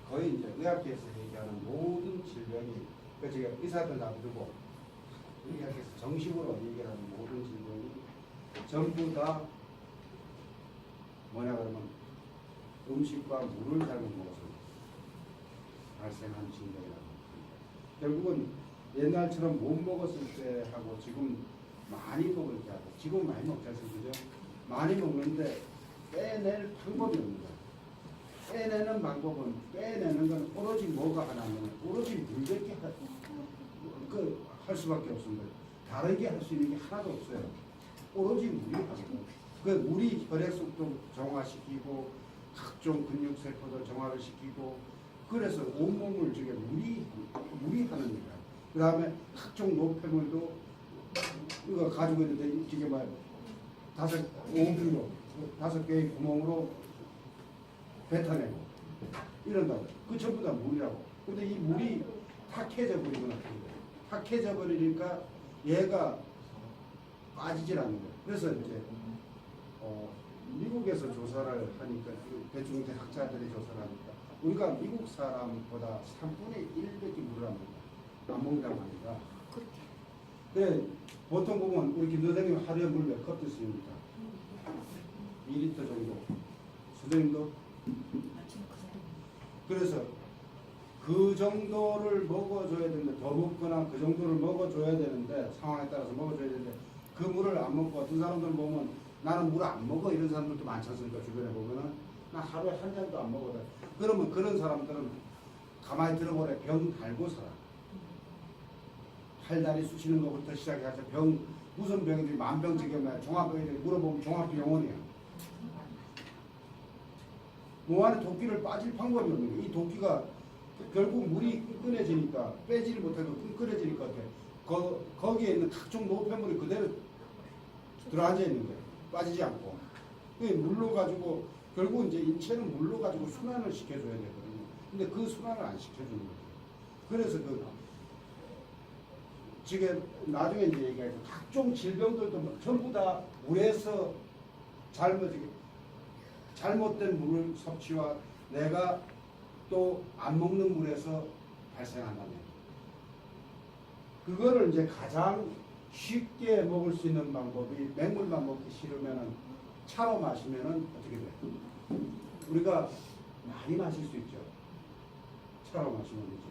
거의 이제 의학계에서 얘기하는 모든 질병이, 그 제가 의사들 놔두고 의학계에서 정식으로 얘기하는 모든 질병이 전부 다 뭐냐 그러면 음식과 물을 잘못 먹어서 발생한 질병이라고 합니다. 결국은 옛날처럼 못 먹었을 때 하고 지금 많이 먹을 때 하고, 지금 많이 먹지 않습니까? 많이 먹는데 빼낼 방법이 없는 거예요. 빼내는 방법은, 빼내는 건 오로지 뭐가 하나면 오로지 물밖에 할 수밖에 없습니다. 다르게 할 수 있는 게 하나도 없어요. 오로지 물이 하고, 그 물이 혈액속도 정화시키고 각종 근육세포도 정화를 시키고, 그래서 온몸을 저게 물이 하는 거예요. 그 다음에 각종 노폐물도 이거 가지고 있는데 이게 막 5개의 구멍으로 뱉어내고 이런다고. 그 전부 다 물이라고. 근데 이 물이 탁해져 버리거나, 탁해져 버리니까 얘가 빠지질 않는 거예요. 그래서 이제 미국에서 조사를 하니까, 대충 학자들이 조사를 하니까 우리가 미국 사람보다 3분의 1밖에 물을 안 먹는다고 하니까. 그래, 보통 보면 우리 김 선생님 하루에 물 몇 컵 드십니까? 2리터 정도. 선생님도? 그래서 그 정도를 먹어줘야 되는데, 더 먹거나 그 정도를 먹어줘야 되는데, 상황에 따라서 먹어줘야 되는데, 그 물을 안 먹고, 어떤 사람들 보면 나는 물 안 먹어 이런 사람들도 많지 않습니까? 주변에 보면은 나 하루에 한 잔도 안 먹거든. 그러면 그런 사람들은 가만히 들어보래, 병 달고 살아. 팔다리 쑤시는 것부터 시작해서 무슨 병이든지 만병지경이야. 종합병이든지 물어보면 종합병원이야. 몸 안에 도끼를 빠질 방법이 없는 거야. 이 도끼가 결국 물이 끈끈해지니까, 빼지를 못해도 끈끈해지니까 거기에 있는 각종 노폐물이 그대로 들어앉아 있는 거예요. 빠지지 않고. 물로 가지고, 결국 이제 인체는 물로 가지고 순환을 시켜줘야 되거든요. 근데 그 순환을 안 시켜주는 거예요. 그래서 지금 나중에 이제 얘기하죠. 각종 질병들도 전부 다 물에서 잘못된 물 섭취와 내가 또 안 먹는 물에서 발생한다면, 그거를 이제 가장 쉽게 먹을 수 있는 방법이, 맹물만 먹기 싫으면은 차로 마시면은 어떻게 돼요? 우리가 많이 마실 수 있죠. 차로 마시면 되죠.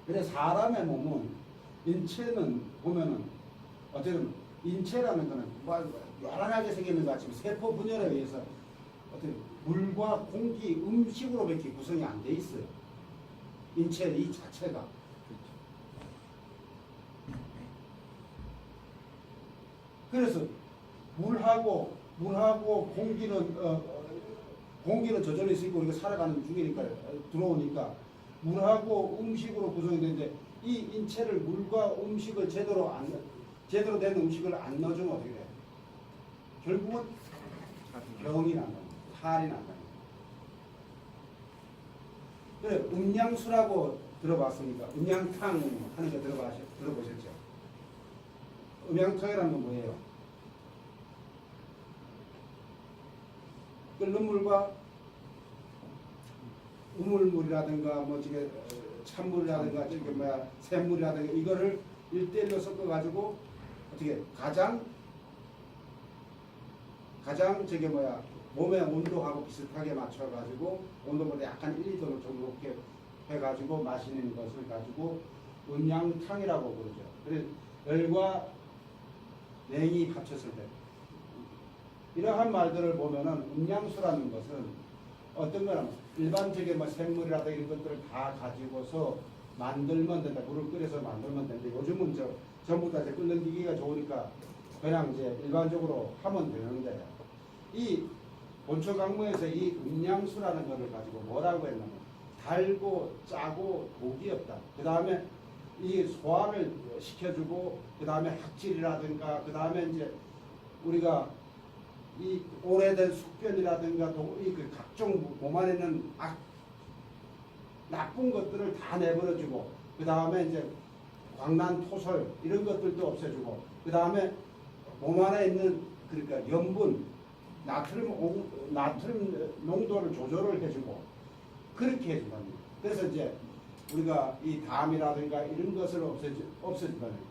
근데 사람의 몸은, 인체는 보면은 어쨌든 인체라는 거는 요란하게 생기는 것 같지만 세포 분열에 의해서 어떻게 물과 공기, 음식으로밖에 구성이 안 돼 있어요. 인체 이 자체가. 그래서 물하고 공기는 저절로 있으니까 우리가 살아가는 중이니까, 들어오니까 물하고 음식으로 구성이 되는데, 이 인체를 물과 음식을 제대로 된 음식을 안 넣어주면 어떻게 돼요? 결국은 병이 난다. 탈이 난다. 그래, 음양수라고 들어봤습니까? 음양탕 하는 거 들어보셨죠? 음양탕이라는 건 뭐예요? 끓는 물과 우물물이라든가 찬물이라든가 샘물이라든가 이거를 1대1로 섞어가지고 어떻게 가장 몸의 온도하고 비슷하게 맞춰가지고, 온도보다 약간 1, 2도를 좀 높게 해가지고 마시는 것을 가지고 음양탕이라고 부르죠. 그래서 열과 냉이 합쳤을 때, 이러한 말들을 보면은 음양수라는 것은 어떤 거냐면, 일반적인 샘물이라든가 이런 것들을 다 가지고서 만들면 된다. 물을 끓여서 만들면 되는데, 요즘은 전부 다 이제 끓는 기기가 좋으니까 그냥 이제 일반적으로 하면 되는데, 이 본초 강문에서 이 음양수라는 것을 가지고 뭐라고 했냐면, 달고 짜고 독이 없다. 그 다음에 이 소화를 시켜주고, 그 다음에 학질이라든가, 그 다음에 이제 우리가 이 오래된 숙변이라든가 그 각종 몸 안에 있는 나쁜 것들을 다 내버려주고, 그 다음에 이제 광난 토설 이런 것들도 없애주고, 그 다음에 몸 안에 있는 그러니까 염분, 나트륨 농도를 조절을 해주고 그렇게 해준다는 거예요. 그래서 이제 우리가 이 담이라든가 이런 것을 없애준다는 거예요.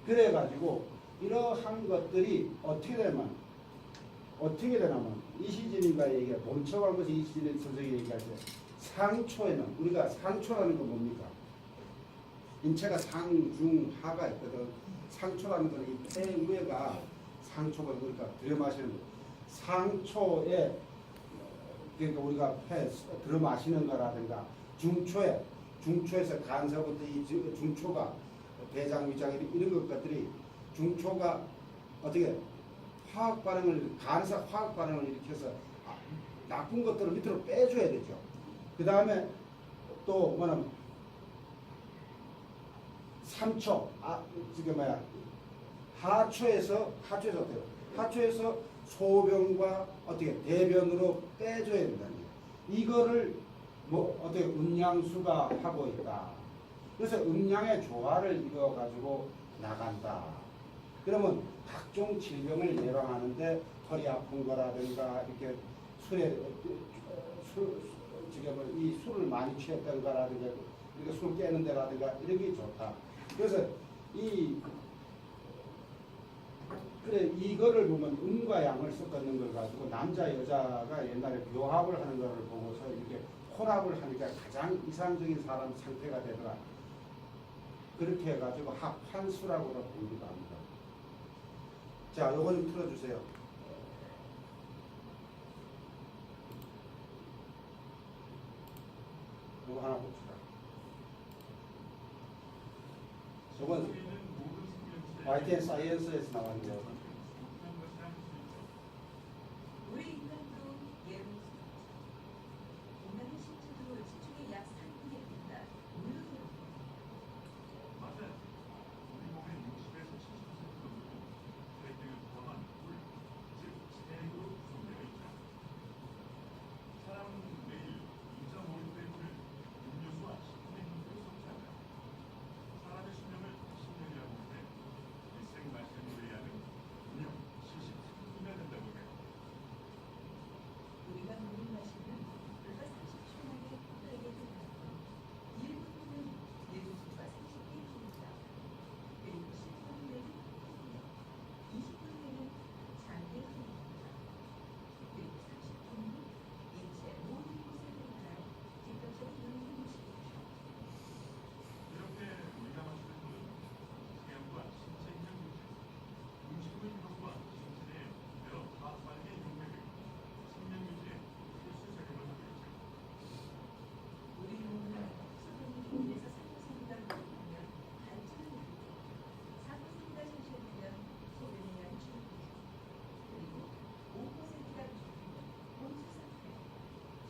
그래가지고 이러한 것들이 어떻게 되냐면 이시진인가 얘기가 본처가 것이 이시진 선생이 얘기할 때 상초에는 우리가 상초라는 건 뭡니까? 인체가 상, 중, 하가 있거든. 상초라는 건 이 폐 위에가 상초가 그러니까 들여마시는 거. 상초에 그러니까 우리가 폐 들어마시는 거라든가 중초에서 간서부터 이 중초가 대장, 위장 이런 것들이 중초가 어떻게 화학 반응을 간에서 화학 반응을 일으켜서 나쁜 것들을 밑으로 빼줘야 되죠. 그 다음에 또 뭐냐면 삼초 지금 하초에서 어때요? 하초에서 소변과 어떻게 대변으로 빼줘야 된다는 거예요. 이거를 뭐 어떻게 음양수가 하고 있다. 그래서 음양의 조화를 이루어 가지고 나간다. 그러면 각종 질병을 예방하는데 허리 아픈 거라든가 이렇게 지금 이 술을 많이 취했던가라든가 이렇게 술 깨는 데라든가 이런 게 좋다. 그래서 그래 이거를 보면 음과 양을 섞는 걸 가지고 남자 여자가 옛날에 교합을 하는 거를 보고서 이렇게 혼합을 하니까 가장 이상적인 사람 상태가 되더라. 그렇게 해가지고 합환수라고 부르기도 합니다. 자, 요거 좀 틀어주세요. 요거 하나 봅시다. 요건 YTN 사이언스에서 나온 거. 우리 인간도 예로 인간의 신체도 지중해 약 3분의 1가 물로 맞아요. 우리 몸의 60에서 70% 정도는 혈액을 포함한 물, 즉 체액으로 구성되어 있죠. 사람은 매일 2.5리터의 음료수와 식품의 힘으로 섭취하며 사람의 수명을 80년이라고 하는데 일생 마시는 물의 양은 무려 73분이나 된다고 해요. 우리가 물을 마시면 불과 30초만에 흡혈하게 됩니다. 1분은 뇌수가 30kg입니다. 그리고 10분 내는 20분 내는 장내 흡입니다. 그리고 30분은 인체 모든 곳에 들어가는 직접적인 음식입니다. 이렇게 우리가 마시는 물은 체형과 신체 기능 물질, 음식물 효과 신체 내 여러 화학 반응에 용해되고 생명 유지에 필수 작용을 하고 있죠. 우리 몸은 수분이 1에서 3%가 부족하면 발전을 일으키고 4%가 절실하면 소변의 양이 줄어들죠. 그리고 5%가 부족하면 혼수 상태,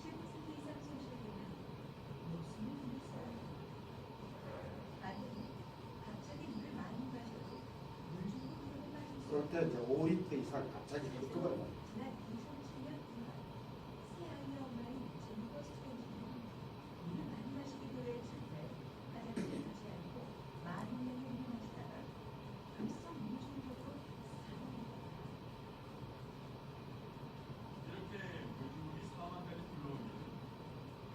10% 이상 손실되면 목숨을 잃을 수 있습니다. 반면에 갑자기 물을 많이 마셔도 물 중독으로 마실 수 그럴 때 이제 5리터 이상 갑자기 급급하게 지난 2007년 9월 새 아이의 엄마인 제니퍼 스탠지는 물을 많이 마시기도 해 첫날 화장실을 가지 않고 많은 양의 물을 마시다가 급성 물 중독으로 사망했다. 이렇게 물중독이 사망까지 불러온 이유는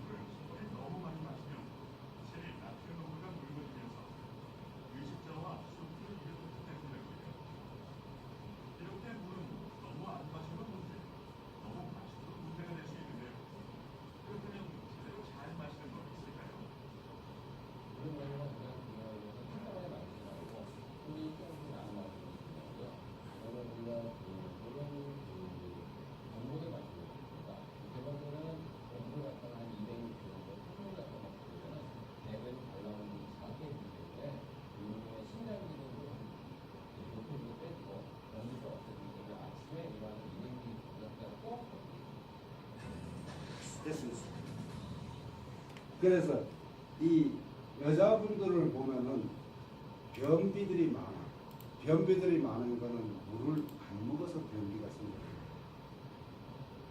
물을 손에 너무 많이 마시면 체내 나트륨 농도가 묽어지면서 의식저하와 수부를 일으켰기 때문이라고 해요. 이렇게 물은 너무 안 마셔도 문제, 너무 마셔도 문제가 될 수 있는데요. 그렇다면 제대로 잘 마시는 법 있을까요? 됐습니다. 그래서 이 여자분들을 보면은 변비들이 많아. 변비들이 많은 거는 물을 안 먹어서 변비가 생겨요.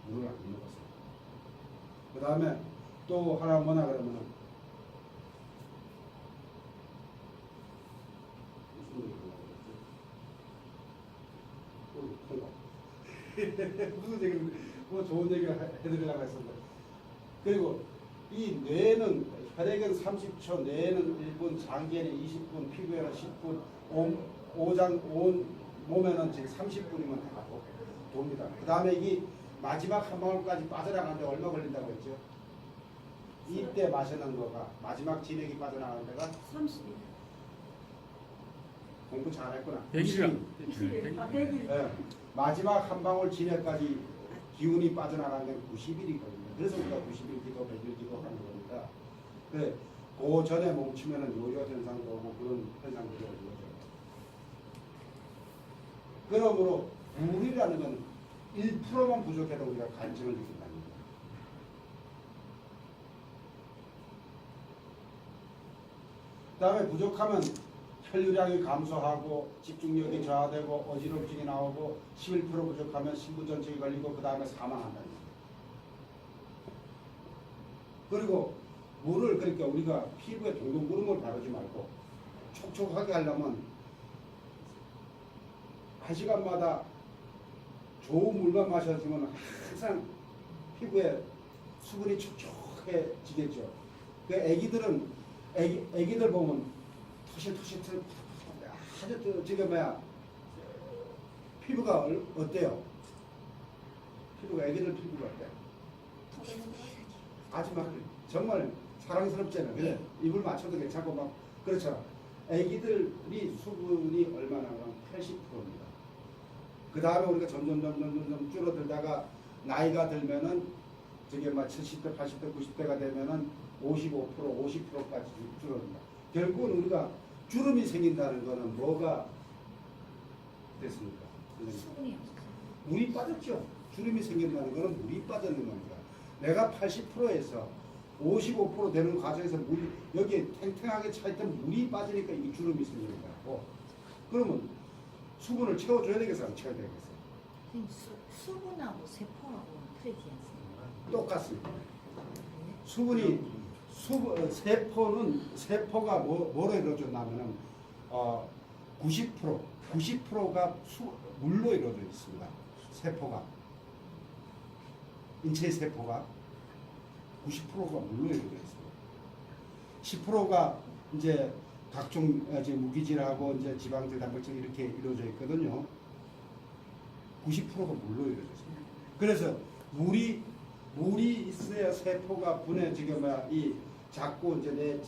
물을 안 먹어서. 그 다음에 또 하나 뭐냐 그러면은 무슨 얘기를 하려고 그랬지? 통과. 무슨 얘기를 뭐 좋은 얘기를 해드리려고 했었는데. 그리고 이 뇌는 혈액은 30초, 뇌는 1분, 장기에는 20분, 피부에는 10분, 온 몸에는 지금 30분이면 다 돕니다. 그 다음에 이 마지막 한 방울까지 빠져나가는데 얼마 걸린다고 했죠? 이때 마시는 거가 마지막 진액이 빠져나가는 데가 30일. 공부 잘했구나. 100시간. 100일. 예, 마지막 한 방울 진액까지 기운이 빠져나가는 데는 90일이 걸립니다. 그래서 우리가 90일 기도, 100일 기도 하는 겁니다. 그래, 그 전에 멈추면은 요요 현상도 오고 그런 현상들이 오죠. 그러므로 물이라는 건 1%만 부족해도 우리가 간증을 느낀다는 거예요. 그 다음에 부족하면 혈류량이 감소하고 집중력이 저하되고 어지럼증이 나오고 11% 부족하면 신부전증이 걸리고 그 다음에 사망한다는 거예요. 그리고 물을 그러니까 우리가 피부에 동동 구름을 바르지 말고 촉촉하게 하려면 1시간마다 좋은 물만 마셔주면 항상 피부에 수분이 촉촉해지겠죠. 그 애기들 보면 토실토실 아주 지금 피부가 어때요? 애기들 피부가 어때요? 아주 막 정말 사랑스럽잖아요. 그래 입을 맞춰도 괜찮고 막 그렇죠. 애기들이 수분이 얼마나 하면 80%입니다. 그 다음에 우리가 점점 줄어들다가 나이가 들면은 저게 막 70대, 80대, 90대가 되면은 55%, 50%까지 줄어듭니다. 결국은 우리가 주름이 생긴다는 거는 뭐가 됐습니까? 수분이 없어서. 물이 빠졌죠. 주름이 생긴다는 거는 물이 빠졌는 겁니다. 내가 80%에서 55% 되는 과정에서 물이 여기에 탱탱하게 차있던 물이 빠지니까 이게 주름이 생기는 거고. 그러면 수분을 채워줘야 되겠어요? 안 채워야 되겠어요? 수분하고 세포하고 틀리지 않습니까? 똑같습니다. 세포가 뭐로 이루어졌냐면은 90%가 물로 이루어져 있습니다. 세포가 인체의 세포가 90%가 물로 이루어져 있습니다. 10%가 이제 각종 무기질하고 이제 지방질, 단백질 이렇게 이루어져 있거든요. 90%가 물로 이루어져 있습니다. 그래서 물이 있어야 세포가 분해 이 자꾸 이제 내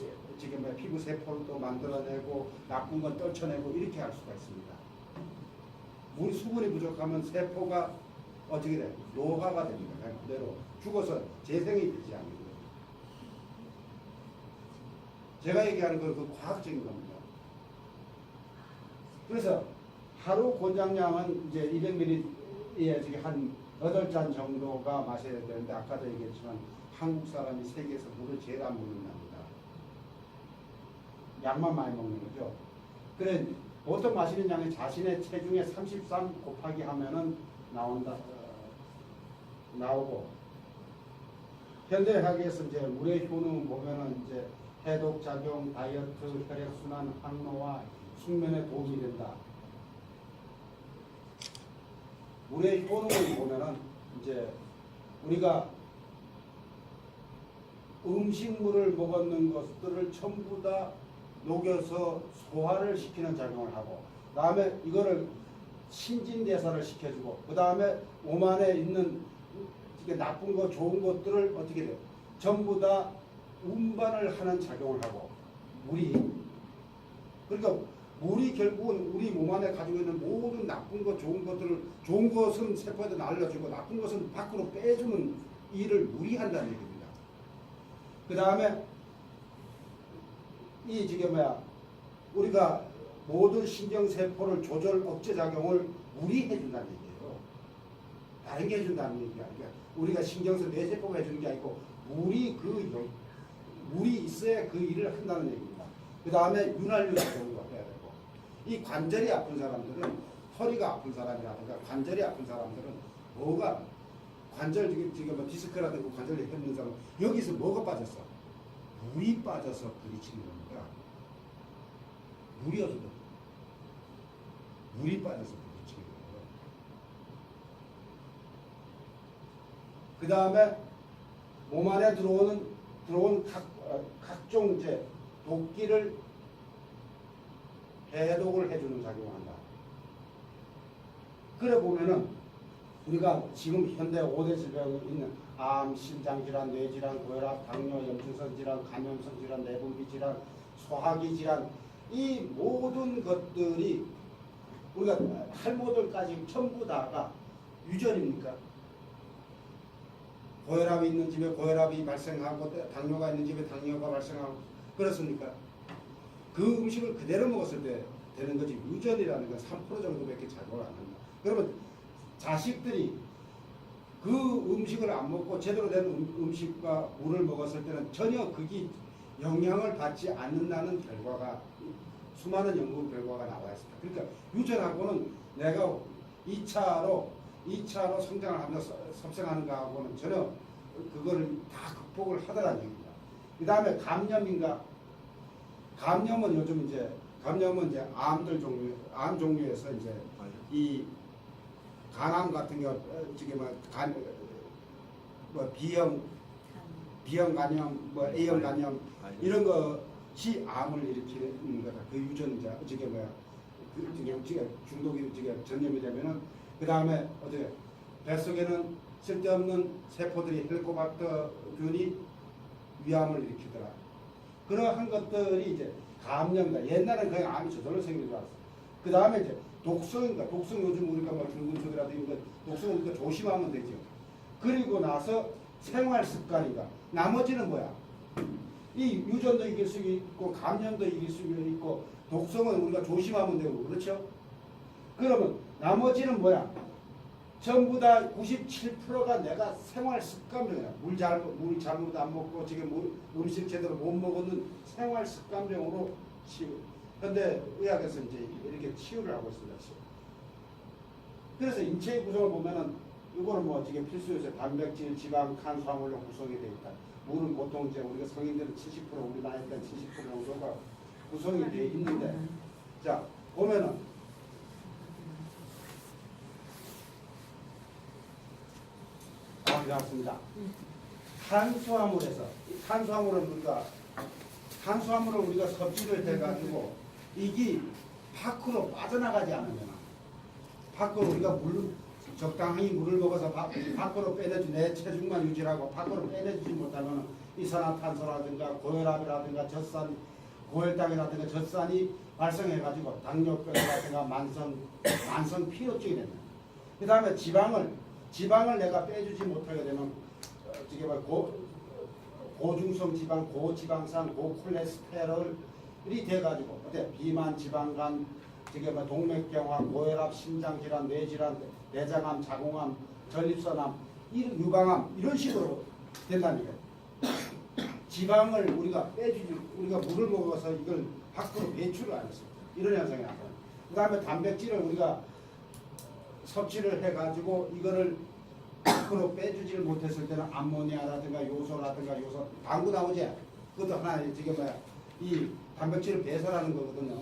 피부 세포를 또 만들어내고 나쁜 건 떨쳐내고 이렇게 할 수가 있습니다. 수분이 부족하면 세포가 어떻게 돼요? 노화가 됩니다. 그냥 그대로 죽어서 재생이 되지 않는 거예요. 제가 얘기하는 건 그 과학적인 겁니다. 그래서 하루 권장량은 이제 200ml에 지금 한 8잔 정도가 마셔야 되는데 아까도 얘기했지만 한국 사람이 세계에서 물을 제일 안 먹는답니다. 약만 많이 먹는 거죠. 그래 보통 마시는 양이 자신의 체중의 33 곱하기 하면은 나오고 현대의학에서 이제 물의 효능 보면은 이제 해독 작용, 다이어트, 혈액 순환, 항노화, 숙면에 도움이 된다. 물의 효능을 보면은 이제 우리가 음식물을 먹었는 것들을 전부 다 녹여서 소화를 시키는 작용을 하고, 그 다음에 이거를 신진대사를 시켜주고, 그 다음에 몸 안에 있는 나쁜 거 좋은 것들을 어떻게 돼요? 전부 다 운반을 하는 작용을 하고, 그러니까 물이 결국은 우리 몸 안에 가지고 있는 모든 나쁜 것, 좋은 것들을, 좋은 것은 세포에다 날려주고 나쁜 것은 밖으로 빼주는 일을 물이 한다는 얘기입니다. 그 다음에 우리가 모든 신경세포를 조절 억제 작용을 물이 해준다는 얘기예요. 다른 게 해준다는 얘기가 아니라 우리가 신경세포 뇌세포가 해주는 게 아니고 물이 있어야 그 일을 한다는 얘기입니다. 그 다음에 윤활유 작용도 해야 되고, 이 관절이 아픈 사람들은, 허리가 아픈 사람이라든가 관절이 아픈 사람들은 뭐가 관절 지금 디스크라든가 관절이 힘든 사람 여기서 뭐가 빠졌어? 물이 빠져서 부딪히는 겁니다. 물이 빠져서 부딪히는 거예요. 그 다음에 몸 안에 들어온 각종 이제 독기를 해독을 해주는 작용을 한다. 그래 보면은 우리가 지금 현대 5대 질병이 있는 암, 심장질환, 뇌질환, 고혈압, 당뇨, 염증성 질환, 감염성 질환, 내분비 질환, 소화기 질환, 이 모든 것들이 우리가 탈모들까지 전부 다가 유전입니까? 고혈압이 있는 집에 고혈압이 발생하고 당뇨가 있는 집에 당뇨가 발생하고 그렇습니까? 그 음식을 그대로 먹었을 때 되는 거지 유전이라는 건 3% 정도밖에 작용을 안 한다. 그러면 자식들이 그 음식을 안 먹고 제대로 된 음식과 물을 먹었을 때는 전혀 그게 영향을 받지 않는다는 결과가 수많은 연구 결과가 나와 있습니다. 그러니까 유전하고는 내가 2차로 성장을 하면서 섭생하는 거하고는 전혀 그거를 다 극복을 하더라는 얘기입니다. 그 다음에 감염인가? 감염은 요즘 이제 암 종류에서 이제 이 간암 같은 경우 지금 B형 간염, A형 간염 이런 것이 암을 일으키는 거다. 그 유전자 중독이 전염이 되면은 그 다음에 어떻게 뱃속에는 쓸데없는 세포들이 헬리코박터균이 위암을 일으키더라. 그러한 것들이 이제 감염이다. 옛날에는 그냥 암이 저절로 생기는 줄 알았어. 그 다음에 이제 독성인가? 독성 요즘 우리가 뭐 중금속이라든가 독성 우리가 조심하면 되죠. 그리고 나서 생활 습관인가? 나머지는 뭐야? 이 유전도 이길 수 있고 감염도 이길 수 있고 독성은 우리가 조심하면 되고 그렇죠? 그러면 나머지는 뭐야? 전부 다 97%가 내가 생활 습관병이야. 물 잘못 안 먹고 지금 음식 제대로 못 먹는 생활 습관병으로 현대 의학에서 이제 이렇게 치유를 하고 있습니다. 그래서 인체의 구성을 보면은 이거는 뭐 지금 필수 요소 단백질, 지방, 탄수화물로 구성이 되어 있다. 물은 보통 이제 우리가 성인들은 70% 우리 나이 때 70% 정도가 구성이 되어 있는데 자 보면은 나왔습니다. 탄수화물을 우리가 섭취를 해가지고 이게 밖으로 빠져나가지 않으면 밖으로 우리가 적당히 물을 먹어서 밖으로 빼내주 내 체중만 유지하고 밖으로 빼내주지 못하면 이산화탄소라든가 고혈압이라든가 젖산 고혈당이라든가 젖산이 발생해가지고 당뇨병이라든가 만성 피로증이 된다. 그 다음에 지방을 내가 빼주지 못하게 되면 어떻게 보면 고중성 지방, 고지방산, 고콜레스테롤이 돼가지고 어때 비만, 지방간, 동맥경화, 고혈압, 심장질환, 뇌질환, 내장암, 자궁암, 전립선암, 유방암 이런 식으로 된다니까. 지방을 우리가 빼주지, 우리가 물을 먹어서 이걸 밖으로 배출을 안 했습니다. 이런 현상이 나타나요. 그 다음에 단백질을 우리가 섭취를 해가지고 이거를 밖으로 빼주지를 못했을 때는 암모니아라든가 요소라든가 방구 나오지? 그것도 하나의 이 단백질을 배설하는 거거든요.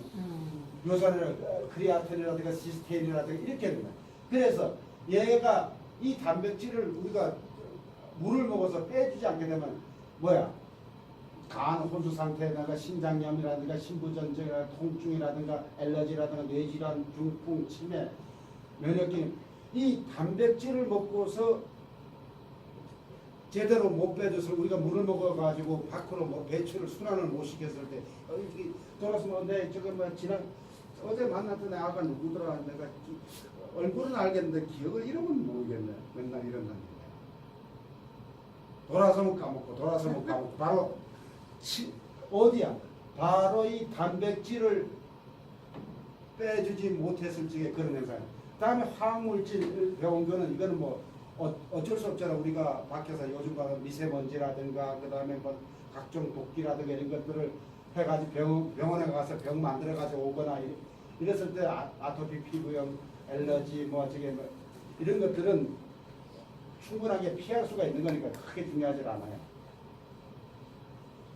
요소를 크리아틴이라든가 시스테인이라든가 이렇게 됩니다. 그래서 얘가 이 단백질을 우리가 물을 먹어서 빼주지 않게 되면 뭐야? 간 혼수 상태에다가 신장염이라든가 신부전증이라든가 통증이라든가 알러지라든가 뇌질환, 중풍, 치매, 면역기능 이 단백질을 먹고서 제대로 못 빼줘서 우리가 물을 먹어가지고 밖으로 배출을 순환을 못 시켰을 때 돌아서 어제 만났던 아가 누구더라 내가 얼굴은 알겠는데 기억을 이름은 모르겠네. 맨날 이런다는 거야. 돌아서면 까먹고 바로 어디야? 바로 이 단백질을 빼주지 못했을 적에 그런 현상이야. 다음에 화학물질 병원교는 이거는 뭐 어쩔 수 없잖아. 우리가 밖에서 요즘 봐서 미세먼지라든가 그 다음에 뭐 각종 독기라든가 이런 것들을 해가지고 병원에 가서 병 만들어가지고 오거나 이랬을 때 아토피 피부염, 알러지 이런 것들은 충분하게 피할 수가 있는 거니까 크게 중요하지 않아요.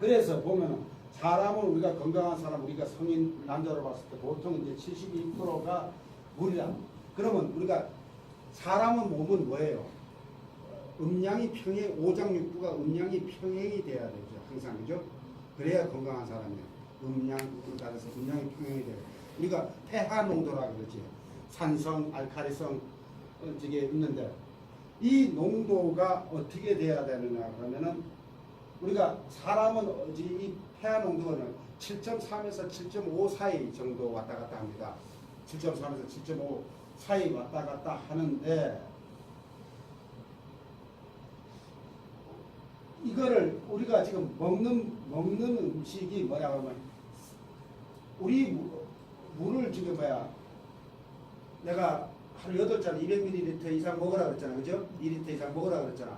그래서 보면은 사람은 우리가 건강한 사람 우리가 성인 남자로 봤을 때 보통 이제 72%가 물이다. 그러면 우리가 사람은 몸은 뭐예요? 음양이 평행, 오장육부가 음양이 평행이 돼야 되죠. 항상 그죠? 그래야 건강한 사람이에요. 음양을 따라서 음양이 평행이 돼요. 우리가 pH 농도라 그러지. 산성, 알칼리성 이게 있는데 이 농도가 어떻게 돼야 되느냐 그러면은 우리가 사람은 이 pH 농도는 7.3에서 7.5 사이 정도 왔다 갔다 합니다. 7.3에서 7.5 사이 왔다 갔다 하는데 이거를 우리가 지금 먹는 음식이 뭐냐 그러면 우리 물을 지금 내가 하루 8잔 200ml 이상 먹으라 그랬잖아. 그죠? 2리터 이상 먹으라 그랬잖아.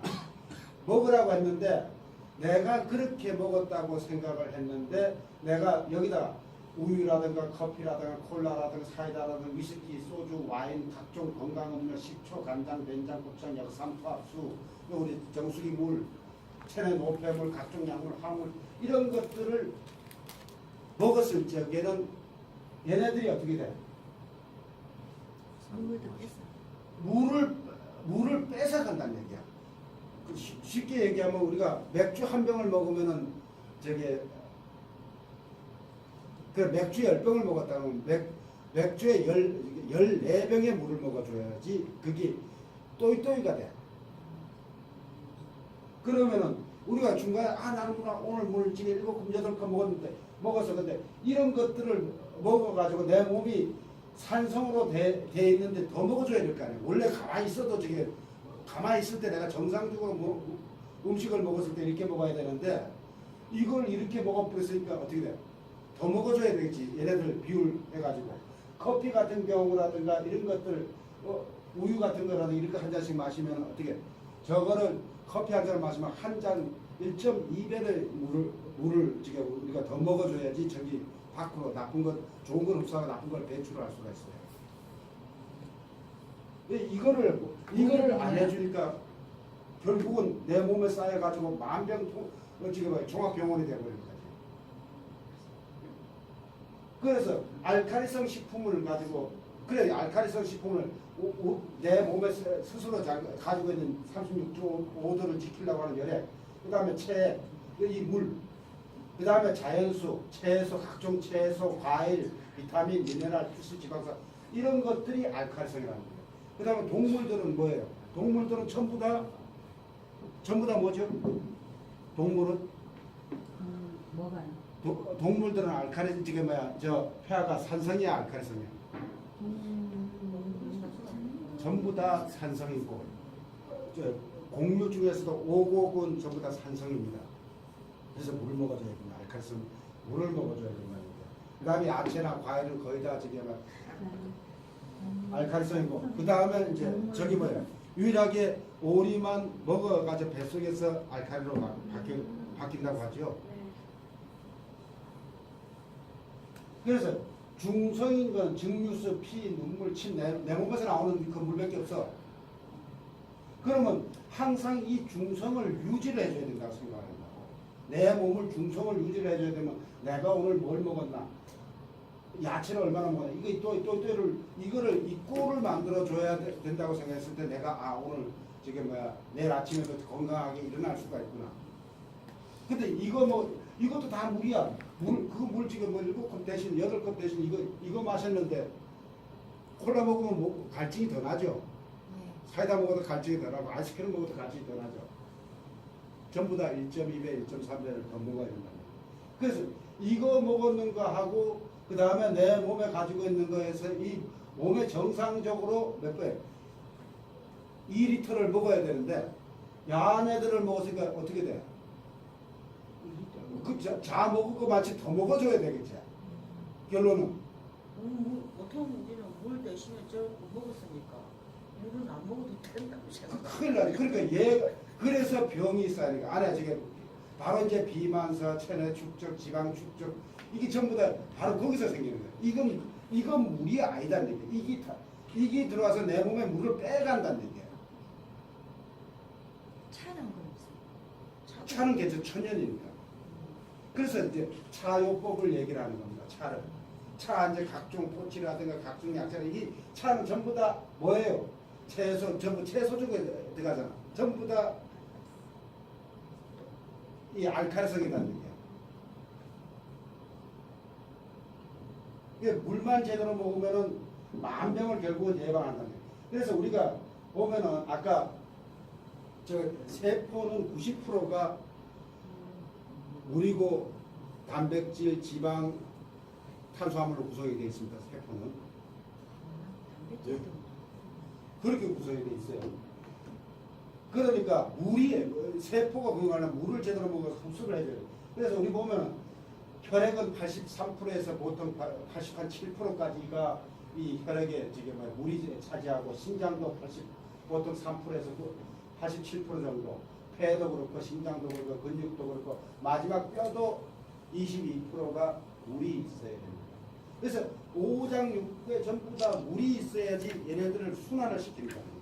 먹으라고 했는데 내가 그렇게 먹었다고 생각을 했는데 내가 여기다 우유라든가 커피라든가 콜라라든가 사이다라든가 위스키, 소주, 와인, 각종 건강음료, 식초, 간장, 된장, 고추장, 역삼, 투압수, 우리 정수기 물, 체내 노폐물, 각종 약물, 화물 이런 것들을 먹었을 적에는 얘네들이 어떻게 돼? 물도 뺐어. 물을 뺏어간다는 얘기야. 쉽게 얘기하면 우리가 맥주 한 병을 먹으면은 그 맥주 10병을 먹었다면 맥주에 14병의 물을 먹어줘야지 그게 또이또이가 돼. 그러면은 우리가 중간에 나는 오늘 물 지금 7컵 8컵 먹었어. 근데 이런 것들을 먹어가지고 내 몸이 산성으로 돼 있는데 더 먹어줘야 될 거 아니에요. 원래 가만히 있어도 가만히 있을 때 내가 정상적으로 음식을 먹었을 때 이렇게 먹어야 되는데 이걸 이렇게 먹어버렸으니까 어떻게 돼? 더 먹어줘야 되겠지. 얘네들 비율 해가지고 커피 같은 경우라든가 이런 것들 우유 같은 거라든가 이런 거 한 잔씩 마시면 어떻게 저거를 커피 한 잔을 마시면 한 잔 1.2배의 물을 지금 우리가 더 먹어줘야지 저기 밖으로 나쁜 것 좋은 걸 흡수하고 나쁜 걸 배출할 수가 있어요. 이거를 안 해주니까 결국은 내 몸에 쌓여가지고 만병통 지금 종합병원이 되어버립니다. 그래서 알칼리성 식품을 가지고 그래 알칼리성 식품을 내 몸에 스스로 가지고 있는 36.5도를 지키려고 하는 열에 그 다음에 이 물, 그 다음에 자연수, 채소, 각종 채소, 과일, 비타민, 미네랄, 필수 지방산 이런 것들이 알칼리성이라는 거예요. 그 다음에 동물들은 뭐예요? 동물들은 전부 다 뭐죠? 동물은 뭐가요? 동물들은 알칼리 지금 pH가 산성이야 알칼리성이야? 전부 다 산성이고 공유 중에서도 오곡은 전부 다 산성입니다. 그래서 물을 먹어줘야 됩니다. 알칼리성 물을 먹어줘야 된다. 그 다음에 야채나 과일은 거의 다 지금 알칼리성이고 그 다음에 이제 저기 뭐예요? 유일하게 오리만 먹어가지고 뱃속에서 알칼리로 바뀐다고 하죠. 그래서 중성인 건 증류수, 피, 눈물, 침, 내 몸에서 나오는 그 물밖에 없어. 그러면 항상 이 중성을 유지를 해줘야 된다고 생각합니다. 내 몸을 중성을 유지를 해줘야 되면 내가 오늘 뭘 먹었나? 야채를 얼마나 먹었나? 이거를 이 꼴을 만들어 줘야 된다고 생각했을 때 내가 오늘 내일 아침에도 건강하게 일어날 수가 있구나. 근데 이것도 다 물이야. 물 지금 7컵 대신 8컵 대신 이거 마셨는데 콜라 먹으면 갈증이 더 나죠. 사이다 먹어도 갈증이 더 나고 아이스크림 먹어도 갈증이 더 나죠. 전부 다 1.2배, 1.3배를 더 먹어야 된다. 그래서 이거 먹었는 거 하고 그 다음에 내 몸에 가지고 있는 거에서 이 몸에 정상적으로 몇 배? 2리터를 먹어야 되는데 야네들을 먹었으니까 어떻게 돼? 자 먹을 거 마치 더 먹어줘야 되겠지. 결론은 보통 우리는 물 대신에 저거 먹었으니까 물은 안 먹어도 된다고 생각해. 큰일 나지. 그러니까 그래서 병이 쌓이니까 안에 지금 바로 이제 비만사, 체내 축적, 지방 축적 이게 전부 다 바로 거기서 생기는 거야. 이건 물이 아니다는 얘기야. 이게 들어와서 내 몸에 물을 빼간다는 얘기야. 차는 건 없어요. 차는 괜찮 천연이니까. 그래서 이제 차요법을 얘기를 하는 겁니다. 차를. 차 이제 각종 포치라든가 각종 약재라 이 차는 전부 다 뭐예요? 채소 전부 채소 쪽에 들어가잖아. 전부 다 이 알칼리성이라는 얘기야. 이게 물만 제대로 먹으면은 만병을 결국은 예방한다는 거야. 그래서 우리가 보면은 아까 저 세포는 90%가 물이고 단백질, 지방, 탄수화물로 구성이 되어 있습니다. 세포는 단백질도 그렇게 구성이 되어 있어요. 그러니까 물이 세포가 건강하려면 물을 제대로 먹어서 흡수를 해줘요. 그래서 우리 보면은 혈액은 83%에서 보통 87%까지가 이 혈액에 지금 물이 차지하고 심장도 보통 3%에서 87% 정도, 폐도 그렇고 심장도 그렇고 근육도 그렇고 마지막 뼈도 22%가 물이 있어야 됩니다. 그래서 오장 육부에 전부 다 물이 있어야지 얘네들을 순환을 시키는 거예요.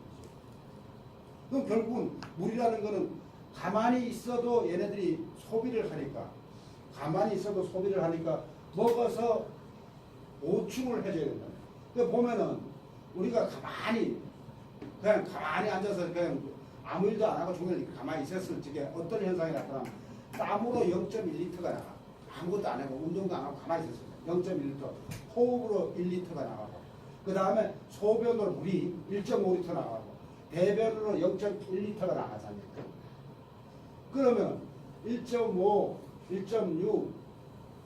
그럼 결국은 물이라는 거는 가만히 있어도 얘네들이 소비를 하니까 먹어서 보충을 해줘야 된다. 그 보면은 우리가 그냥 가만히 앉아서 그냥 아무 일도 안 하고 종일 가만히 있었을 적에 어떤 현상이 나타나면 땀으로 0.1리터가 나가. 아무것도 안 하고 운동도 안 하고 가만히 있었어요. 0.1리터. 호흡으로 1리터가 나가고. 그 다음에 소변으로 물이 1.5리터 나가고. 대변으로 0.1리터가 나가잖아요. 그러면 1.5, 1.6,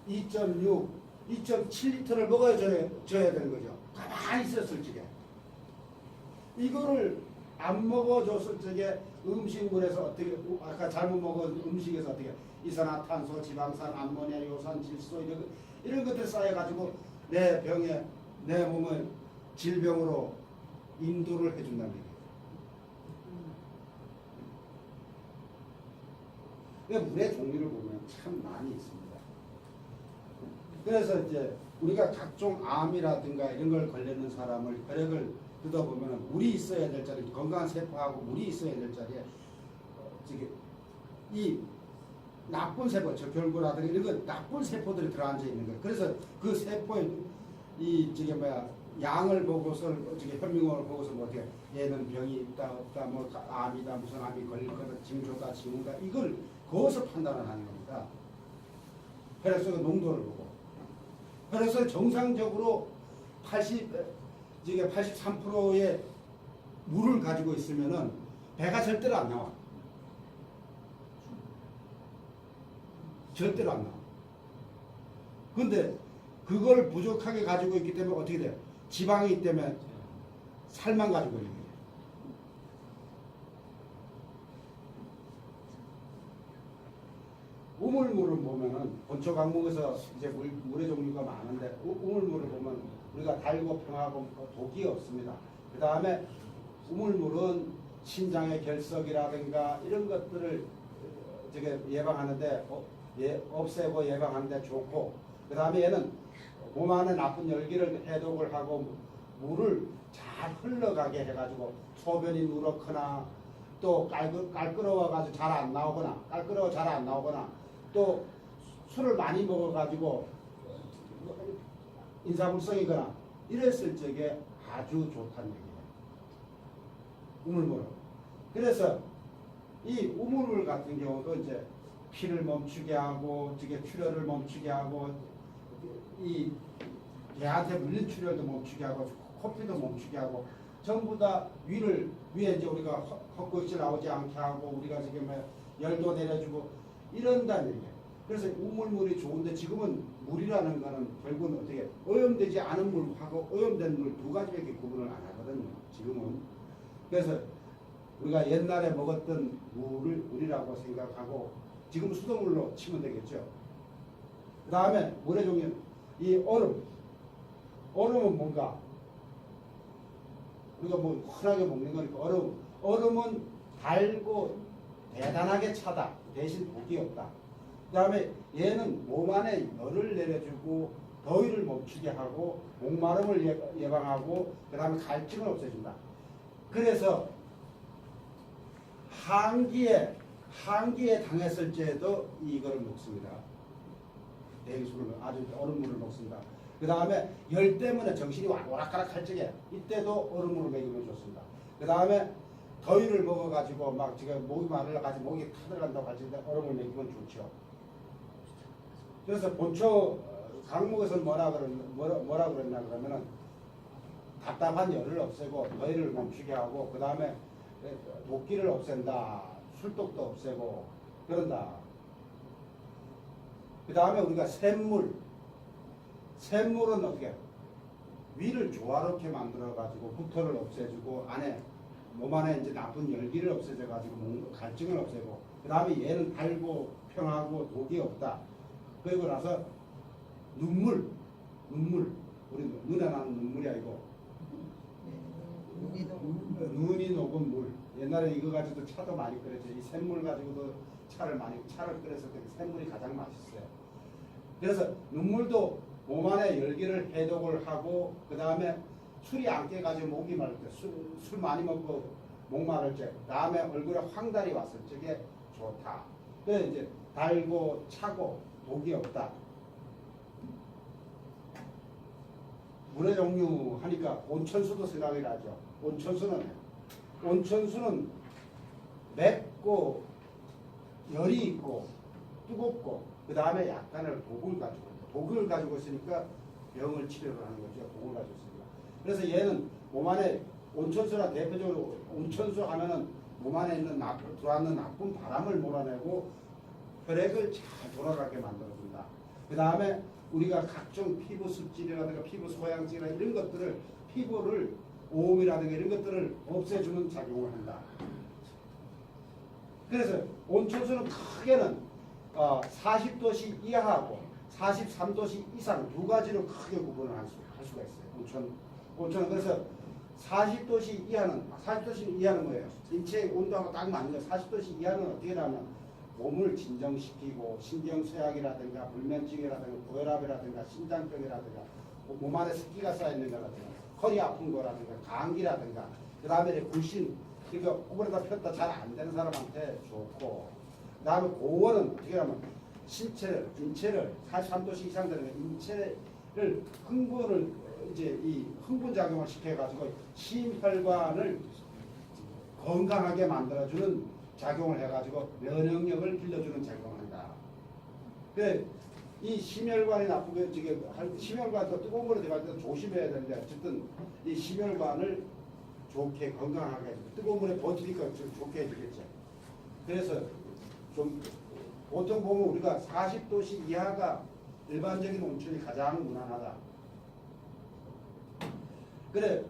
2.6, 2.7리터를 먹어줘야 되는 거죠. 가만히 있었을 적에. 이거를 안 먹어줬을 적에 음식물에서 어떻게, 아까 잘못 먹은 음식에서 어떻게, 이산화탄소, 지방산, 암모니아, 요산, 질소, 이런 것들 쌓여가지고 내 병에, 내 몸을 질병으로 인도를 해준다는 얘기예요. 물의 종류를 보면 참 많이 있습니다. 그래서 이제 우리가 각종 암이라든가 이런 걸 걸리는 사람을 혈액을 뜯어보면 물이 있어야 될 자리에, 건강한 세포하고 물이 있어야 될 자리에 이 나쁜 세포, 적혈구라든가 이런 거 나쁜 세포들이 들어앉아 있는 거예요. 그래서 그 세포의 양을 보고서 현미경을 보고서 뭐 어떻게 얘는 병이 있다 없다 뭐 암이다 무슨 암이 걸릴 거다 징조다 징후다 이걸 거기서 판단을 하는 겁니다. 혈액속의 농도를 보고 혈액속에 정상적으로 83%의 물을 가지고 있으면은 배가 절대로 안 나와. 절대로 안 나와. 근데 그걸 부족하게 가지고 있기 때문에 어떻게 돼요? 지방이 있기 때문에 살만 가지고 있는 거예요. 우물물을 보면은 본초 강목에서 이제 물의 종류가 많은데 우물물을 보면 우리가 달고 평하고 독이 없습니다. 그 다음에 우물물은 신장의 결석이라든가 이런 것들을 예방하는데 없애고 예방하는데 좋고 그 다음에 얘는 몸 안에 나쁜 열기를 해독을 하고 물을 잘 흘러가게 해가지고 소변이 누렇거나 또 깔끄러워가지고 잘 안 나오거나 또 술을 많이 먹어가지고 인사불성이거나 이랬을 적에 아주 좋다는 얘기예요. 우물물은. 그래서 이 우물물 같은 경우도 이제 피를 멈추게 하고 출혈을 멈추게 하고 이 개한테 물린 출혈도 멈추게 하고 코피도 멈추게 하고 전부 다 위에 이제 우리가 헛구역질 나오지 않게 하고 우리가 지금 열도 내려주고 이런다는 얘기예요. 그래서 우물물이 좋은데 지금은 물이라는 거는 결국은 어떻게 오염되지 않은 물하고 오염된 물 두 가지밖에 구분을 안 하거든요. 지금은. 그래서 우리가 옛날에 먹었던 물을 물이라고 생각하고 지금 수돗물로 치면 되겠죠. 그 다음에 물의 종류 이 얼음은 뭔가 우리가 뭐 흔하게 먹는 거니까 얼음은 달고 대단하게 차다. 대신 독이 없다. 그 다음에 얘는 몸 안에 열을 내려주고 더위를 멈추게 하고 목마름을 예방하고 그 다음에 갈증을 없애준다. 그래서 한기에 당했을 때도 이거를 먹습니다. 대기술을 아주 얼음물을 먹습니다. 그 다음에 열 때문에 정신이 오락가락 할 적에 이때도 얼음물을 먹이면 좋습니다. 그 다음에 더위를 먹어가지고 막 지금 목이 마르러가지고 목이 타들어간다고 하실 때 얼음을 먹이면 좋죠. 그래서 본초 강목에서는 뭐라 그랬냐 그러면은 답답한 열을 없애고 더위를 멈추게 하고 그 다음에 독기를 없앤다. 술독도 없애고 그런다. 그 다음에 우리가 샘물은 어떻게 위를 조화롭게 만들어 가지고 부터를 없애주고 안에 몸 안에 이제 나쁜 열기를 없애줘 가지고 갈증을 없애고 그 다음에 얘는 달고 평하고 독이 없다. 그리고 나서 눈물 우리 눈에 나는 눈물이 아니고 눈이 녹은 물. 옛날에 이거 가지고도 차도 많이 끓였죠. 이 샘물 가지고도 차를 끓여서 그 샘물이 가장 맛있어요. 그래서 눈물도 몸 안에 열기를 해독을 하고 그 다음에 술이 안 깨가지고 목이 마를 때 술 많이 먹고 목 마를 때 다음에 얼굴에 황달이 왔을 적에 좋다. 그래서 이제 달고 차고 독이 없다. 물의 종류 하니까 온천수도 생각이 나죠. 온천수는 맵고 열이 있고 뜨겁고 그 다음에 약간의 독을 가지고 있으니까 병을 치료를 하는 거죠. 독을 가지고 있으니까. 그래서 얘는 몸 안에 온천수나 대표적으로 온천수 하면은 몸 안에 있는 들어왔는 나쁜 바람을 몰아내고 혈액을 잘 돌아가게 만들어준다. 그 다음에 우리가 각종 피부 습진이라든가 피부 소양증이나 이런 것들을 피부를 오음이라든가 이런 것들을 없애주는 작용을 한다. 그래서 온천수는 크게는 40도씨 이하하고 43도씨 이상 두 가지로 크게 구분을 할 수가 있어요. 온천은 그래서 40도씨 이하는 뭐예요? 인체의 온도하고 딱 맞는 거예요. 40도씨 이하는 어떻게 하면 몸을 진정시키고 신경쇠약이라든가 불면증이라든가 고혈압이라든가 심장병이라든가 몸 안에 습기가 쌓여있는 거라든가 허리 아픈 거라든가 감기라든가 그 다음에 불신 그러니까 구부러다 폈다 잘 안 되는 사람한테 좋고 그 다음에 고원은 어떻게 하면 인체를 43도씨 이상 되는 인체를 흥분을 이제 이 흥분 작용을 시켜가지고 심혈관을 건강하게 만들어주는 작용을 해가지고 면역력을 길러주는 작용을 한다. 그래 이 심혈관이 나쁘게 심혈관도 뜨거운 물에 들어갈 때도 조심해야 되는데 어쨌든 이 심혈관을 좋게 건강하게 해주고 뜨거운 물에 버티니까 좀 좋게 해주겠죠. 그래서 좀 보통 보면 우리가 40도씨 이하가 일반적인 온천이 가장 무난하다. 그래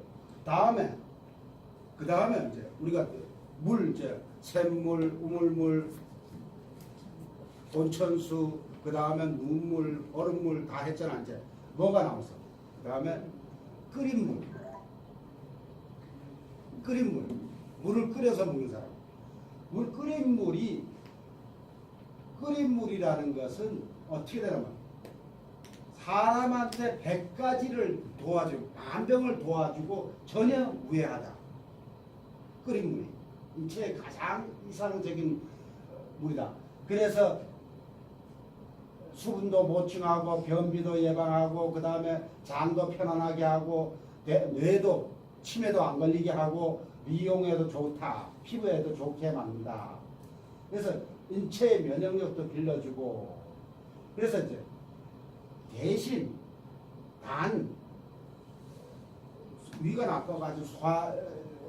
그 다음에 이제 우리가 물 이제 샘물, 우물물, 온천수, 그 다음에 눈물, 얼음물 다 했잖아. 이제 뭐가 나왔어? 그 다음에 끓인 물, 물을 끓여서 먹는 사람. 끓인 물이라는 것은 어떻게 되냐면 사람한테 100가지를 도와주고 만병을 도와주고 전혀 무해하다. 끓인 물이 인체의 가장 이상적인 물이다. 그래서 수분도 보충하고 변비도 예방하고 그 다음에 장도 편안하게 하고 뇌도 치매도 안 걸리게 하고 미용에도 좋다. 피부에도 좋게 만든다. 그래서 인체의 면역력도 길러주고 그래서 이제 대신 위가 나빠가지고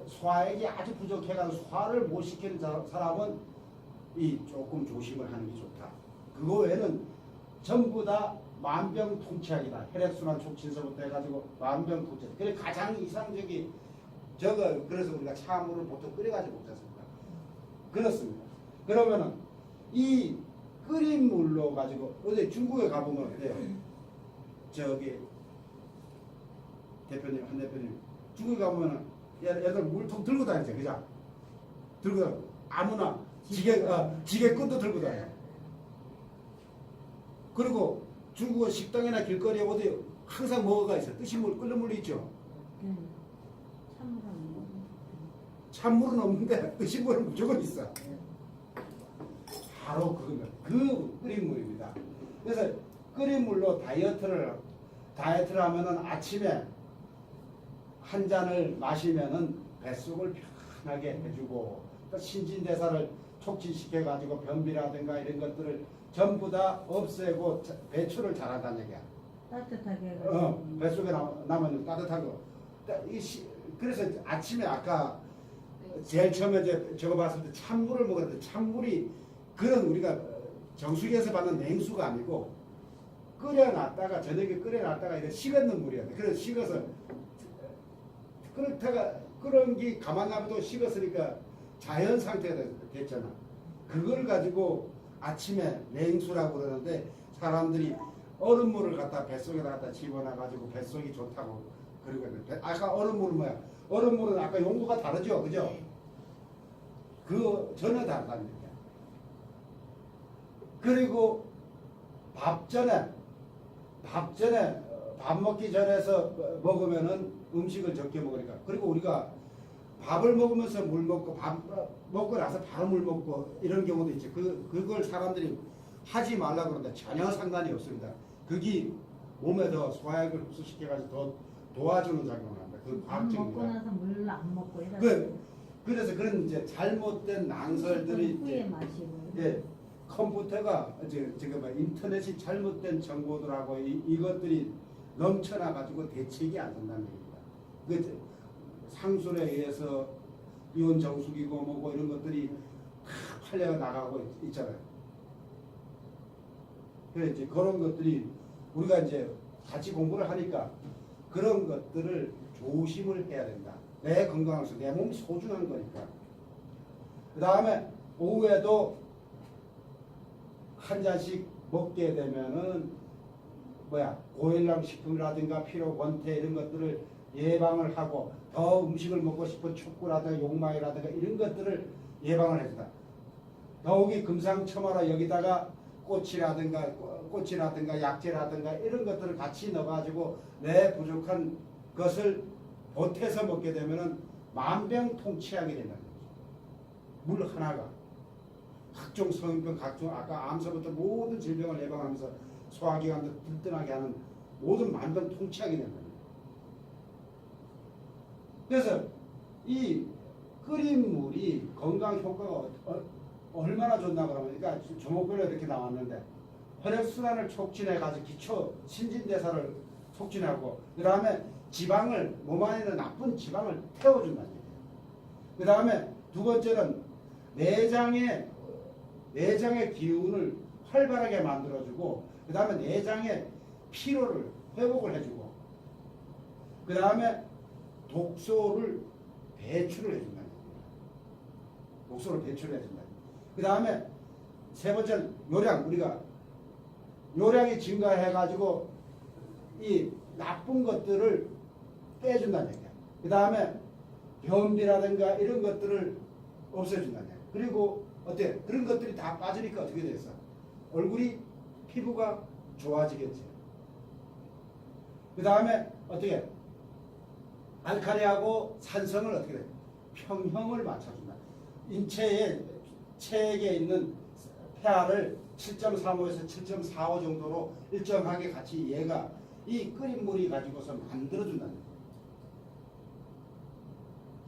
소화액이 아주 부족해가지고 소화를 못 시키는 사람은 이 조금 조심을 하는 게 좋다. 그거 외에는 전부 다 만병통치약이다. 혈액순환 촉진서부터 해가지고 만병통치약. 그래 가장 이상적인 그래서 우리가 차물을 보통 끓여가지고 먹지 않습니까? 그렇습니다. 그러면은 이 끓인 물로 가지고 어제 중국에 가보면 어때요? 저기 한 대표님 중국에 가보면은 얘들 물통 들고 다니죠, 그죠? 들고 다니 아무나 지게 끈도 들고 다녀. 그리고 중국은 식당이나 길거리에 어디 항상 뭐가 있어? 뜨신 물, 끓는 물이 있죠. 찬물은 없는데 뜨신 물은 무조건 있어. 바로 그겁니다. 그 끓인 물입니다. 그래서 끓인 물로 다이어트를 하면은 아침에 한 잔을 마시면은 뱃속을 편하게 해주고 또 신진대사를 촉진시켜가지고 변비라든가 이런 것들을 전부 다 없애고 배출을 잘한다는 얘기야. 따뜻하게 해가지고. 뱃속에 남은 따뜻한 거. 그래서 아침에 아까 제일 처음에 저거 봤을 때 찬물을 먹었는데 찬물이 그런 우리가 정수기에서 받는 냉수가 아니고 끓여놨다가 저녁에 끓여놨다가 이렇게 식었는 물이야. 그래서 식어서 그렇다가 끓은 게 가만 놔둬도 식었으니까 자연 상태가 됐잖아. 그걸 가지고 아침에 냉수라고 그러는데 사람들이 얼음물을 갖다 뱃속에다 갖다 집어넣어가지고 뱃속이 좋다고 그러거든. 아까 얼음물은 뭐야? 얼음물은 아까 용도가 다르죠, 그죠? 네. 그 전혀 다르다는 얘기야. 그리고 밥 전에 밥 먹기 전에서 먹으면은 음식을 적게 먹으니까. 그리고 우리가 밥을 먹으면서 물 먹고 밥 먹고 나서 바로 물 먹고 이런 경우도 있지. 그걸 사람들이 하지 말라고 그러는데 전혀 상관이 없습니다. 그게 몸에 더 소화액을 흡수시켜가지고 더 도와주는 작용을 한다. 그 밥 먹고 과학적입니다. 나서 물 안 먹고 이런. 그래서 그런 이제 잘못된 낭설들이 후에 이제 마시고. 예, 컴퓨터가 지금 인터넷이 잘못된 정보들하고 이것들이 넘쳐나 가지고 대책이 안 된다는 얘기입니다. 그 상술에 의해서 이온 정수기고 뭐고 이런 것들이 다 팔려가 나가고 있잖아요. 그래 이제 그런 것들이 우리가 이제 같이 공부를 하니까 그런 것들을 조심을 해야 된다. 내 건강을 위해서 내 몸이 소중한 거니까. 그 다음에 오후에도 한 잔씩 먹게 되면은 고혈당 식품이라든가 피로 권태 이런 것들을 예방을 하고 더 음식을 먹고 싶은 촉구라든가 욕망이라든가 이런 것들을 예방을 해준다. 더욱이 금상첨화로 여기다가 꽃이라든가 약재라든가 이런 것들을 같이 넣어가지고 내 부족한 것을 보태서 먹게 되면은 만병통치약이 된다는 거죠. 물 하나가 각종 성인병, 각종 아까 암서부터 모든 질병을 예방하면서 소화기관도 든든하게 하는 모든 만병통치약이 된다는 거예요. 그래서 이 끓인 물이 건강 효과가 얼마나 좋나 그러면, 그러니까 조목별로 이렇게 나왔는데 혈액순환을 촉진해가지고 기초 신진대사를 촉진하고 그 다음에 지방을 몸 안에 있는 나쁜 지방을 태워준다는 얘기예요. 그 다음에 두 번째는 내장의 기운을 활발하게 만들어주고 그 다음에 내장의 피로를 회복을 해주고 그 다음에 독소를 배출을 해준다는 얘기예요. 독소를 배출을 해준다. 그 다음에 세 번째는 우리가 요량이 증가해가지고 이 나쁜 것들을 빼준다는 얘기야. 그 다음에 변비라든가 이런 것들을 없애준다는 얘기야. 그리고 어때? 그런 것들이 다 빠지니까 어떻게 됐어? 얼굴이 피부가 좋아지겠지. 그 다음에 어떻게? 알칼리하고 산성을 어떻게 돼? 평형을 맞춰준다. 체액에 있는 pH를 7.35에서 7.45 정도로 일정하게 같이 얘가 이 끓인 물이 가지고서 만들어준다는 거예요.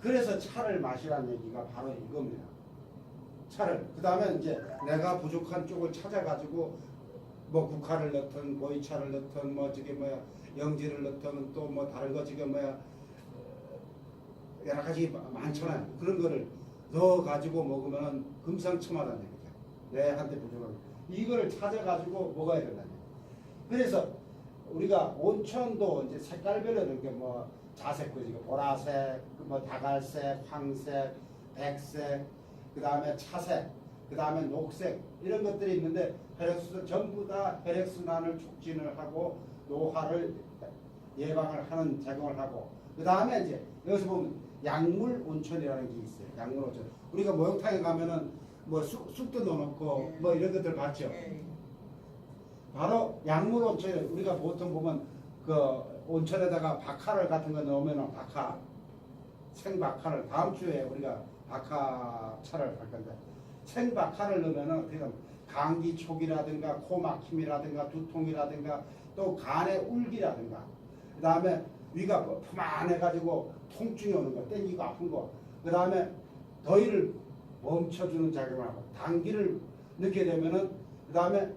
그래서 차를 마시라는 얘기가 바로 이겁니다. 차를. 그 다음에 이제 내가 부족한 쪽을 찾아가지고 국화를 넣든 보이차를 넣든 영지를 넣든 또 다른 거 여러 가지 많잖아요. 그런 거를 넣어가지고 먹으면 금상첨화라는 얘기죠. 내한테 부족한 이거를 찾아가지고 먹어야 된다는 얘기죠. 그래서 우리가 온천도 이제 색깔별로 이렇게 자색, 보라색, 다갈색, 황색, 백색, 그 다음에 차색, 그 다음에 녹색 이런 것들이 있는데 혈액순환 전부 다 혈액순환을 촉진을 하고 노화를 예방을 하는 작용을 하고 그 다음에 이제 여기서 보면 약물 온천이라는 게 있어요. 약물 온천. 우리가 목욕탕에 가면은 쑥도 넣어놓고 이런 것들 봤죠. 네. 바로 약물 온천에 우리가 보통 보면 그 온천에다가 박하를 같은 거 넣으면은 생박하를 다음 주에 우리가 박하차를 할 건데 생박하를 넣으면은 어떻게 감기 초기라든가 코 막힘이라든가 두통이라든가 또 간의 울기라든가 그 다음에 위가 포만해가지고 통증이 오는 거, 땡기고 아픈 거. 그 다음에 더위를 멈춰주는 작용을 하고 당기를 느끼게 되면은 그 다음에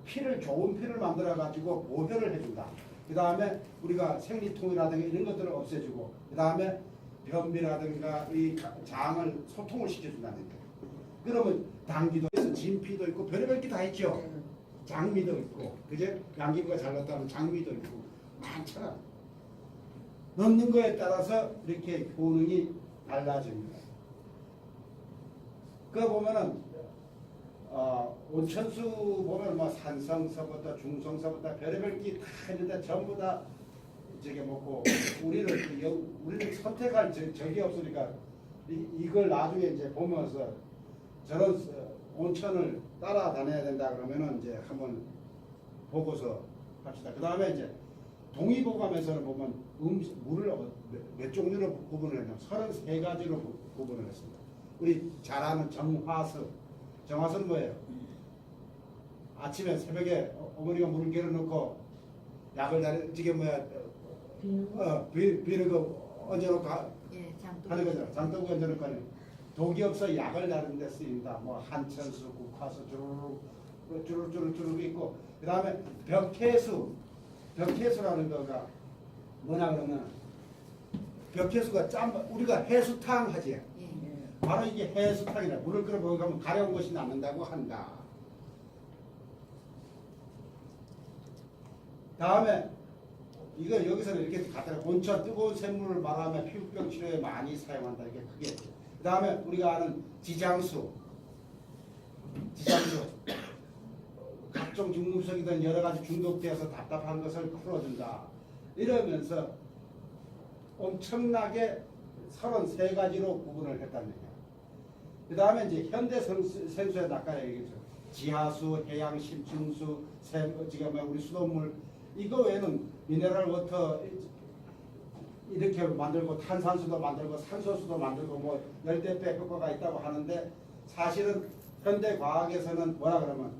피를 좋은 피를 만들어 가지고 보혈을 해준다. 그 다음에 우리가 생리통이라든가 이런 것들을 없애주고 그 다음에 변비라든가 이 장을 소통을 시켜준다는 거예요. 그러면 당기도 있어, 진피도 있고 별의별 게 다 있죠. 네. 장미도 있고 그제 양기부가 잘 났다면 장미도 있고 많잖아. 넣는 거에 따라서 이렇게 효능이 달라집니다. 그거 보면은 온천수 보면 뭐 산성서부터 중성서부터 별의별 게 다 있는데 전부 다 저게 뭐고 우리는 선택할 적이 없으니까 이걸 나중에 이제 보면서 저런 온천을 따라다녀야 된다 그러면은 이제 한번 보고서 합시다. 그 다음에 이제 동의보감에서는 보면 물을 몇 종류로 구분을 했냐 33가지로 구분을 했습니다. 우리 잘 아는 정화수. 정화수는 뭐예요? 아침에 새벽에 어머니가 물을 겨뤄놓고 약을 저게 뭐야 비는 거 얹어놓고 예, 장독. 하는 거죠. 장독 얹어놓고 하는 독이 없어 약을 나르는 데 쓰인다. 뭐 한천수, 국화수 주르륵 있고 그 다음에 벽해수라는 거가 뭐냐 그러면 벽해수가 우리가 해수탕 하지. 예. 바로 이게 해수탕이다. 물을 끓여 먹으면 가려운 것이 남는다고 한다. 다음에 이거 여기서는 이렇게 갖다 온천 뜨거운 샘물을 말하면 피부병 치료에 많이 사용한다. 이게 크게. 그 다음에 우리가 아는 지장수. 각종 중금속이든 여러 가지 중독되어서 답답한 것을 풀어준다. 이러면서 엄청나게 33가지로 구분을 했다는 얘기야. 그 다음에 이제 현대 생수에 아까 얘기했죠. 지하수, 해양 심층수, 지금 우리 수돗물 이거 외에는 미네랄 워터 이렇게 만들고 탄산수도 만들고 산소수도 만들고 뭐 열대배 효과가 있다고 하는데 사실은 현대 과학에서는 뭐라 그러면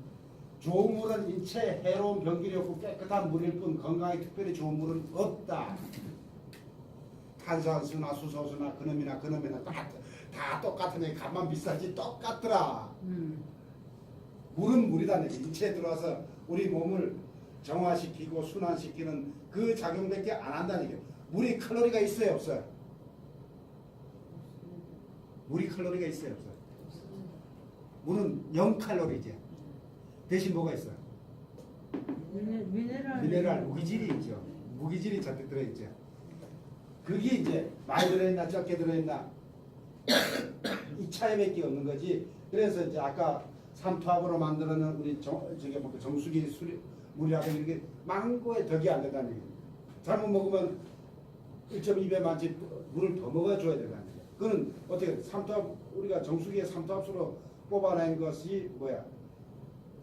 좋은 물은 인체에 해로운 병기이 없고 깨끗한 물일 뿐 건강에 특별히 좋은 물은 없다. 탄산수나 수소수나 그놈이나 다 똑같으니 값만 비싸지 똑같더라. 물은 물이다. 인체에 들어와서 우리 몸을 정화시키고 순환시키는 그 작용밖에 안 한다는 얘기예요. 물이 칼로리가 있어요 없어요? 물이 칼로리가 있어요 없어요? 물은 0칼로리죠. 대신 뭐가 있어요? 미네랄 무기질이 있죠. 무기질이 잔뜩 들어있죠. 그게 이제 많이 들어있나 적게 들어있나 이 차이밖에 없는 거지. 그래서 이제 아까 삼투압으로 만드는 우리 정수기 물이라든가 이렇게 많은 거에 덕이 안 된다는 얘기예요. 잘못 먹으면 1.2배 만치 물을 더 먹어줘야 된다는 얘기예요. 그건 어떻게 삼투압 우리가 정수기에 삼투압수로 뽑아낸 것이 뭐야?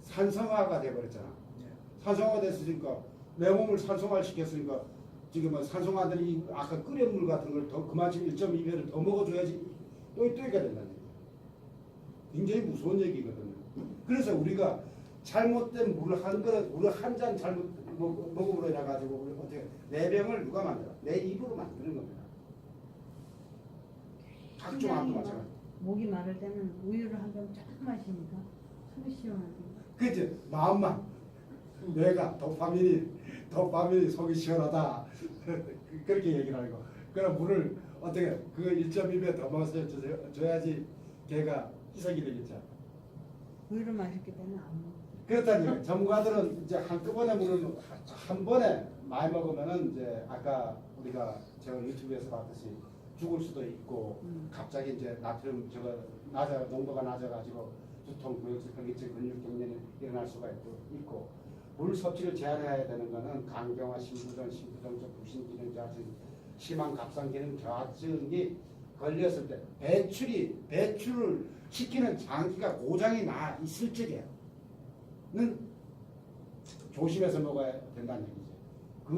산성화가 돼버렸잖아. 산성화가 됐으니까 내 몸을 산성화를 시켰으니까 지금 산성화들이 아까 끓인 물 같은 걸 더 그만큼 1.2배를 더 먹어줘야지 또 있게 된다는 얘기예요. 굉장히 무서운 얘기거든요. 그래서 우리가 잘못된 물 한 그릇, 물 한 잔 잘못 먹음으로 인해 가지고 우리 어떻게 내 병을 누가 만들어? 내 입으로 만드는 겁니다. 각종 암도 마찬가지. 목이 마를 때는 우유를 한 병 쫙 마시니까 속이 시원하지. 그치? 마음만 뇌가 도파민이 속이 시원하다. 그렇게 얘기를 하고 그럼 물을 어떻게 그 1.2배 더 먹어줘야지 걔가 희석이 되겠죠. 우유를 마셨기 때문에 안 먹어. 그렇다니 전문가들은 이제 한꺼번에 물을 한 번에 많이 먹으면은 이제 아까 우리가 제가 유튜브에서 봤듯이 죽을 수도 있고 갑자기 이제 나트륨 농도가 낮아가지고 두통, 구역질, 근육질, 근육 경련이 일어날 수가 있고 물 섭취를 제한해야 되는 거는 간경화, 심부전, 심부정적, 부신기능 저하증, 심한 갑상기능 저하증이 걸렸을 때 배출을 시키는 장기가 고장이 나 있을 적에는 조심해서 먹어야 된다는 얘기죠. 그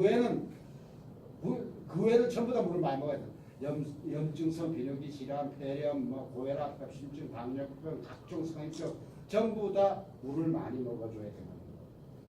외에는 전부 다 물을 많이 먹어야 돼. 염증성 비뇨기 질환, 폐렴, 고혈압, 심증, 당뇨병, 각종 성인병 전부 다 물을 많이 먹어줘야 된다.